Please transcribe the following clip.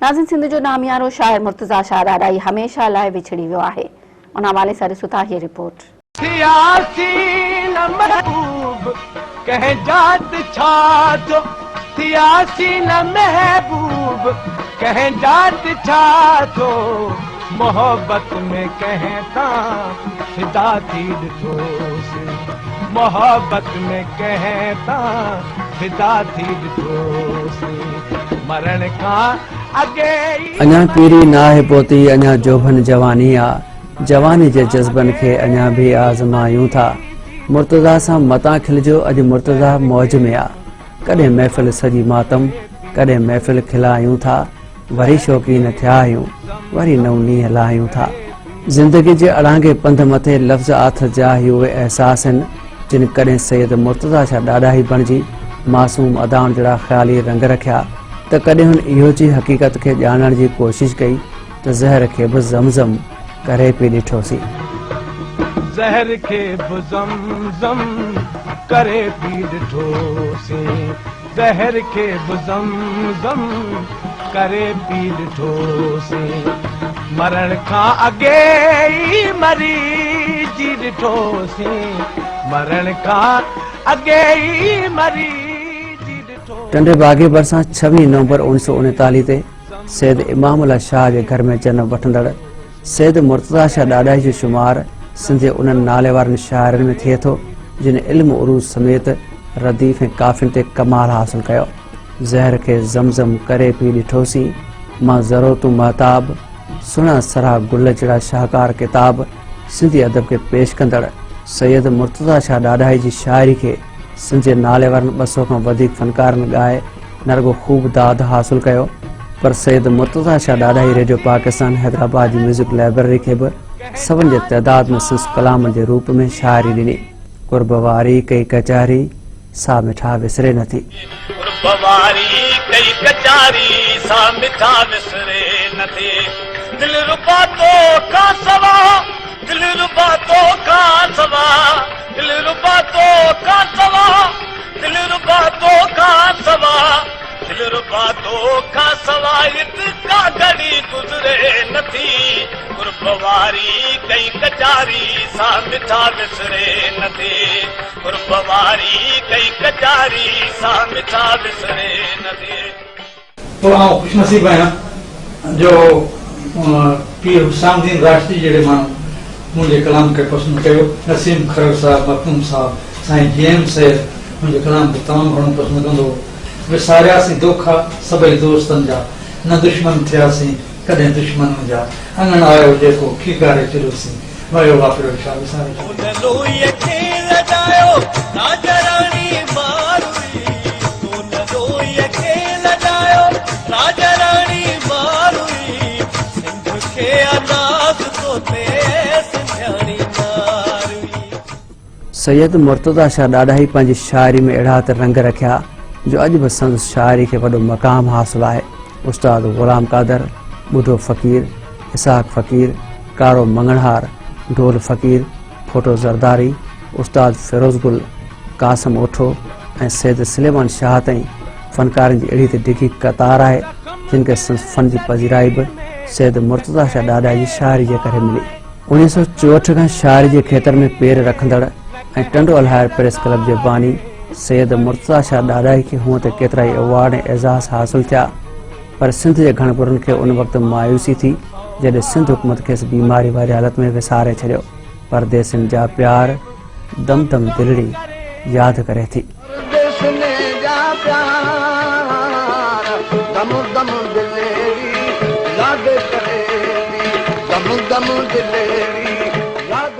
नाज़िन, सिंध जो नामियारो शाइर मुर्तज़ा शाह ॾाढाई हमेशह लाइ विछड़ी वियो आहे। उन हवाले सां ॾिसूं था हीअ रिपोर्ट। मोहब्बत में कहता फिदा थी ॾिठोसि, मोहब्बत में कहता फिदा थी ॾिठोसि, मरण खां अॻे अञा पीरी नाहे पहुती, अञा जोभन जवानी आ, जवानी जे जज़्बन खे अञा भी आज़मायूं था। मुर्तज़ा सां मता खिलजो, अॼु मुर्तज़ा मौज में आ। कॾहिं महफ़िल सजी मातम, कॾहिं महफ़िल खिलायूं था, वरी शौक़ीन थिया आहियूं, वरी नव नींहं लाहियूं था। ज़िंदगी जे अड़ांगे पंध मथे लफ़्ज़ आथ जा ही उहे एहसास आहिनि जिन कॾहिं सैयद मुर्तज़ा शाह ॾाढाई बणिजी मासूम अदाउनि जहिड़ा ख़्याली रंग रखिया, त कॾहिं हुन इहो जी हक़ीक़त खे ॼाणण जी कोशिश कई त ज़हर खे बि ज़मज़म करे पी ॾिठोसीं। ज़हर खे बि ज़मज़म करे पी ॾिठोसीं, ज़हर खे बि ज़मज़म करे पी ॾिठोसीं, मरण खां अॻे ई मरी जी ॾिठोसीं, मरण खां अॻे ई मरी जी ॾिठोसीं। टंडे बागे भरिसां 26 नवंबर 1939 ते सैयद इमामुल्लाह शाह जे घर में जनम वठंदड़ सैयद मुर्तज़ा शाह ॾाढाई जो शुमार सिंध जे उन्हनि नाले वारनि शाइरनि में थिए थो जिन इल्म उरूज समेत रदीफ़ ऐं काफ़ियुनि ते कमाल हासिल कयो। ज़हर खे ज़मज़म करे पी ॾिठोसीं, मां ज़रूरतूं महताब, सुहिणा सरा गुल जहिड़ा शाहकार किताब सिंधी अदब खे पेश कंदड़ सैयद मुर्तज़ा शाह ॾाढाई जी शाइरी खे सिंध जे नाले वारनि 200 खां वधीक फनकारनि ॻाए न रुगो ख़ूब दाद हासिल कयो, पर सैयद मुर्तज़ा शाह ॾाढाई रेडियो पाकिस्तान हैदराबाद जी म्यूज़िक लाइब्रेरी खे बि सभिनि जे तइदाद में संस कलाम जे रूप में शाइरी ॾिनी। कुर्ब वारी कई कचारी सा मिठा विसरे नथी, कुर्बवारी कई कचारी सा मिठा विसरे नथी, दिल रुबा तो का सवा, दिल रुबा तो का सवा, दिल रुबा तो का सवा, दिल रुबा तो का सवा, दिल रुबा तो का सवा, इतका घड़ी गुजरे नथी, कुर्बवारी कई कचारी सा मिठा विसरे नथी, कुर्बवारी कई कचारी सा मिठा विसरे नथी। तो आउं खुशनसीब आहियां जो पीर हुसामुद्दीन राशिदी जहिड़े माण्हू मुंहिंजे कलाम खे पसंदि कयो। नसीम खरड़ साहब, मखदूम साहब, साईं जेम्स साहिब मुंहिंजे कलाम खे तमामु घणो पसंदि कंदो हो। विसारियासीं दोखा सभई दोस्तनि जा, न दुश्मन थियासीं कॾहिं दुश्मन जा, अंगण आयो जेको खीकारे चिरियोसीं, वयो वापिरियो छा विसारे सैयद मुर्तज़ा शाह ॾाढाई पंहिंजी शाइरी में अहिड़ा त रंग रखिया जो अॼु बि संदसि शाइरी खे वॾो मक़ाम हासिल आहे। उस्ताद ग़ुलाम कादर, ॿुढो फ़क़ीर, इसाक फ़क़ीर, कारो मंगणहार, ढोल फ़क़ीर, फोटो ज़रदारी, उस्ताद फ़िरोज़ गुल, कासम ओठो ऐं सैयद सुलेमान शाह ताईं फ़नकारनि जी अहिड़ी त डिघी क़तार आहे जिन खे संदसि फ़न जी पज़ीराई बि सैयद मुर्तज़ा शाह ॾाढाई जी शाइरी जे करे मिली। 1964 खां शाइरी जे खेत्र में पेर रखंदड़ ऐं टंडो अलहायर प्रेस क्लब जे बानी सैयद मुर्तज़ा शाह ॾाढाई खे हूअं त केतिरा ई अवार्ड ऐं एज़ाज़ हासिल थिया, पर सिंध जे घणपुरनि खे उन वक़्तु मायूसी थी जॾहिं सिंध हुकूमत खेसि बीमारी वारी हालत में विसारे छॾियो। परदेसिन जा प्यार दम दम दिलड़ी यादि करे थी। दम दम दिलेरी